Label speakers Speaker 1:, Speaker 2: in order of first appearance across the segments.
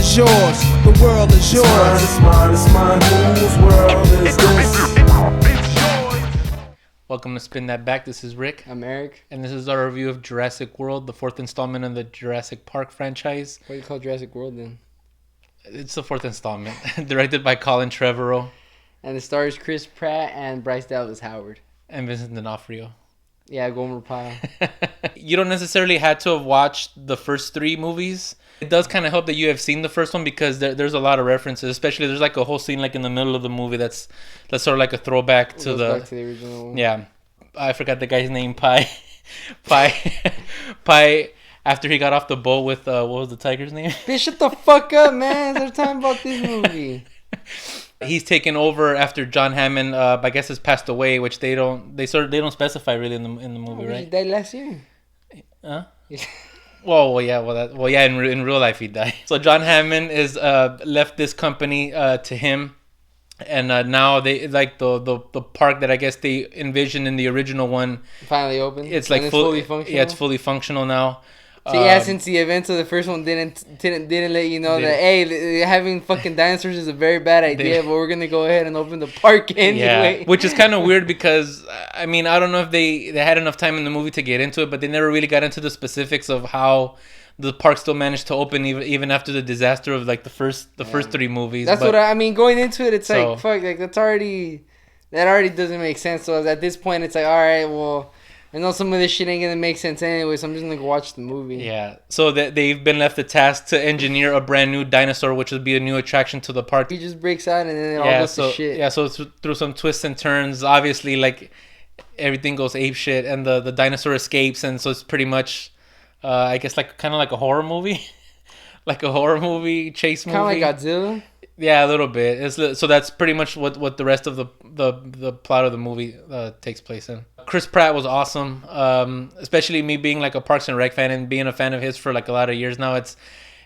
Speaker 1: is yours. The world is yours.
Speaker 2: It's mine. Whose world is this?
Speaker 3: Welcome to Spin That Back. This is Rick.
Speaker 4: I'm Eric.
Speaker 3: And this is our review of Jurassic World, the fourth installment in the Jurassic Park franchise.
Speaker 4: What do you call Jurassic World then?
Speaker 3: It's the fourth installment. Directed by Colin Trevorrow.
Speaker 4: And it stars Chris Pratt and Bryce Dallas Howard.
Speaker 3: And Vincent D'Onofrio.
Speaker 4: Yeah, Gomer Pyle.
Speaker 3: You don't necessarily have to have watched the first three movies. It does kind of help that you have seen the first one because there's a lot of references. Especially there's like a whole scene like in the middle of the movie that's sort of like a throwback to
Speaker 4: back to the original one.
Speaker 3: Yeah, I forgot the guy's name. Pi. After he got off the boat with what was the tiger's name?
Speaker 4: Bitch, shut the fuck up, man. They're talking about this movie.
Speaker 3: He's taken over after John Hammond, I guess, has passed away, which they don't specify really in the movie, right?
Speaker 4: He died last year.
Speaker 3: Huh? Yeah. In real life he died. So John Hammond is left this company to him, and now they like the park that I guess they envisioned in the original one
Speaker 4: Finally open.
Speaker 3: It's like
Speaker 4: fully functional.
Speaker 3: Yeah, it's fully functional now.
Speaker 4: So yeah, since the events of the first one didn't let you know that hey, having fucking dinosaurs is a very bad idea, but we're gonna go ahead and open the park anyway.
Speaker 3: Yeah, which is kind of weird because I mean I don't know if they had enough time in the movie to get into it, but they never really got into the specifics of how the park still managed to open even after the disaster of like the first three movies.
Speaker 4: That's what I mean. Going into it, it's like fuck, like that already doesn't make sense. So at this point, it's like all right, well. I know some of this shit ain't gonna make sense anyway, so I'm just gonna go watch the movie. Yeah.
Speaker 3: So they've been left the task to engineer a brand new dinosaur, which would be a new attraction to the park.
Speaker 4: He just breaks out and then it all goes to shit.
Speaker 3: Yeah. So through some twists and turns, obviously, like everything goes ape shit, and the dinosaur escapes, and so it's pretty much, I guess, like kind of like a horror movie, like a horror movie chase movie.
Speaker 4: Kind of like Godzilla.
Speaker 3: Yeah, a little bit. So that's pretty much what the rest of the plot of the movie takes place in. Chris Pratt was awesome, especially me being like a Parks and Rec fan and being a fan of his for like a lot of years now.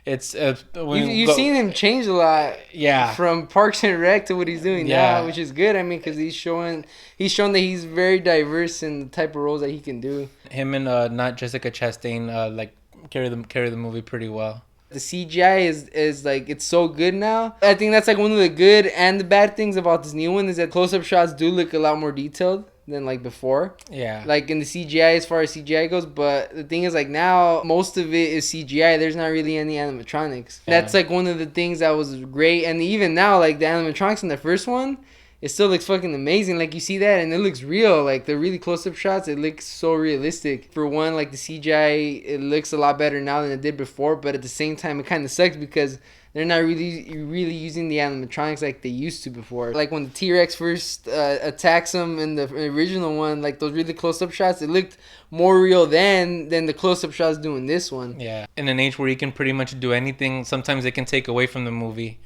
Speaker 4: You've seen him change a lot.
Speaker 3: Yeah. From
Speaker 4: Parks and Rec to what he's doing now, which is good. I mean, because he's shown that he's very diverse in the type of roles that he can do.
Speaker 3: Him and not Jessica Chastain like carry the movie pretty well.
Speaker 4: The CGI is like it's so good now. I think that's like one of the good and the bad things about this new one is that close-up shots do look a lot more detailed than like before.
Speaker 3: Yeah. Like
Speaker 4: in the CGI as far as CGI goes, but the thing is like now most of it is CGI. There's not really any animatronics. Yeah. That's like one of the things that was great, and even now like the animatronics in the first one, it still looks fucking amazing. Like you see that and it looks real. Like the really close-up shots, it looks so realistic. For one, like the CGI, it looks a lot better now than it did before. But at the same time, it kind of sucks because they're not really using the animatronics like they used to before. Like when the T-Rex first attacks them in the original one, like those really close-up shots, it looked more real than the close-up shots doing this one.
Speaker 3: Yeah. In an age where you can pretty much do anything, sometimes it can take away from the movie.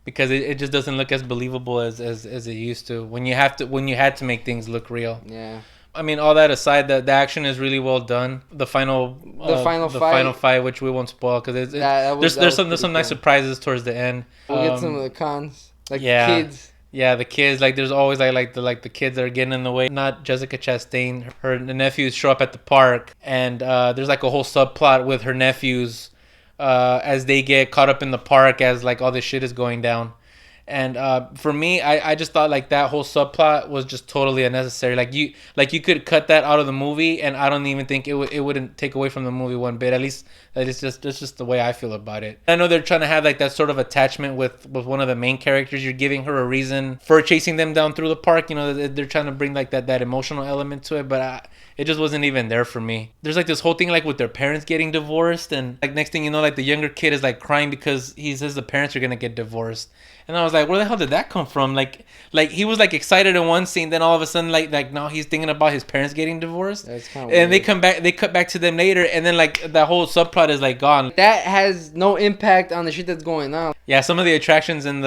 Speaker 3: Because it just doesn't look as believable as it used to when you had to make things look real.
Speaker 4: Yeah.
Speaker 3: I mean, all that aside, the action is really well done. The final fight, which we won't spoil because there's some nice surprises towards the end.
Speaker 4: We'll get some of the cons, like kids.
Speaker 3: Yeah, the kids. Like there's always like the kids that are getting in the way. Not Jessica Chastain. The nephews show up at the park, and there's like a whole subplot with her nephews. As they get caught up in the park as like all this shit is going down. And for me, I just thought like that whole subplot was just totally unnecessary. Like you could cut that out of the movie, and I don't even think it wouldn't take away from the movie one bit. At least that's just the way I feel about it. I know they're trying to have like that sort of attachment with one of the main characters. You're giving her a reason for chasing them down through the park. You know, they're trying to bring like that emotional element to it, but it just wasn't even there for me. There's like this whole thing like with their parents getting divorced, and like next thing you know, like the younger kid is like crying because he says the parents are gonna get divorced. And I was like, where the hell did that come from? Like he was like excited in one scene, then all of a sudden like now he's thinking about his parents getting divorced. That's kind of weird. They cut back to them later, and then like that whole subplot is like gone.
Speaker 4: That has no impact on the shit that's going on.
Speaker 3: Yeah, some of the attractions in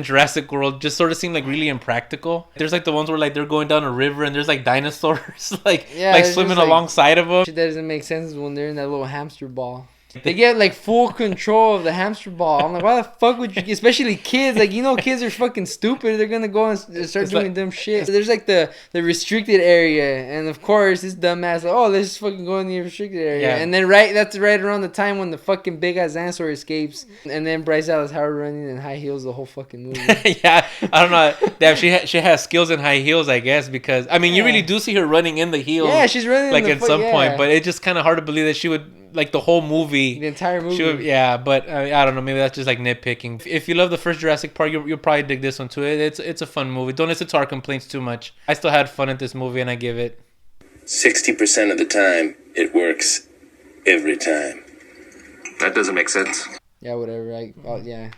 Speaker 3: Jurassic World just sort of seem like really impractical. There's like the ones where like they're going down a river and there's like dinosaurs like swimming alongside of them.
Speaker 4: Shit that doesn't make sense when they're in that little hamster ball. They get like full control of the hamster ball. I'm like, why the fuck would you? Especially kids, like kids are fucking stupid. They're gonna go and start doing dumb shit. There's like the restricted area, and of course this dumbass like, oh, let's just fucking go in the restricted area.
Speaker 3: Yeah.
Speaker 4: And then that's right around the time when the fucking big ass dinosaur escapes, and then Bryce Dallas Howard running in high heels the whole fucking movie.
Speaker 3: Yeah, I don't know. Damn, she has skills in high heels, I guess, because I mean, you really do see her running in the heels.
Speaker 4: Yeah, she's running
Speaker 3: like
Speaker 4: in
Speaker 3: at some point, but it's just kind of hard to believe that she would like the whole movie,
Speaker 4: the entire movie.
Speaker 3: Yeah, but I don't know. Maybe that's just like nitpicking. If you love the first Jurassic Park, you'll probably dig this one too. It's a fun movie. Don't listen to our complaints too much. I still had fun at this movie, and I give it
Speaker 5: 60% of the time it works every time.
Speaker 6: That doesn't make sense.
Speaker 4: Yeah, whatever. Yeah.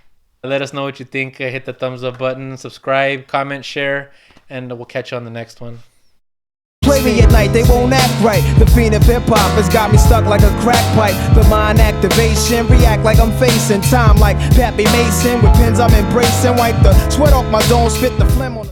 Speaker 3: Let us know what you think. Hit the thumbs up button, subscribe, comment, share, and we'll catch you on the next one.
Speaker 1: Play me at night, they won't act right. The fiend of hip-hop has got me stuck like a crack pipe. The mind activation, react like I'm facing time like Pappy Mason. With pins I'm embracing, wipe the sweat off my dome, spit the phlegm on the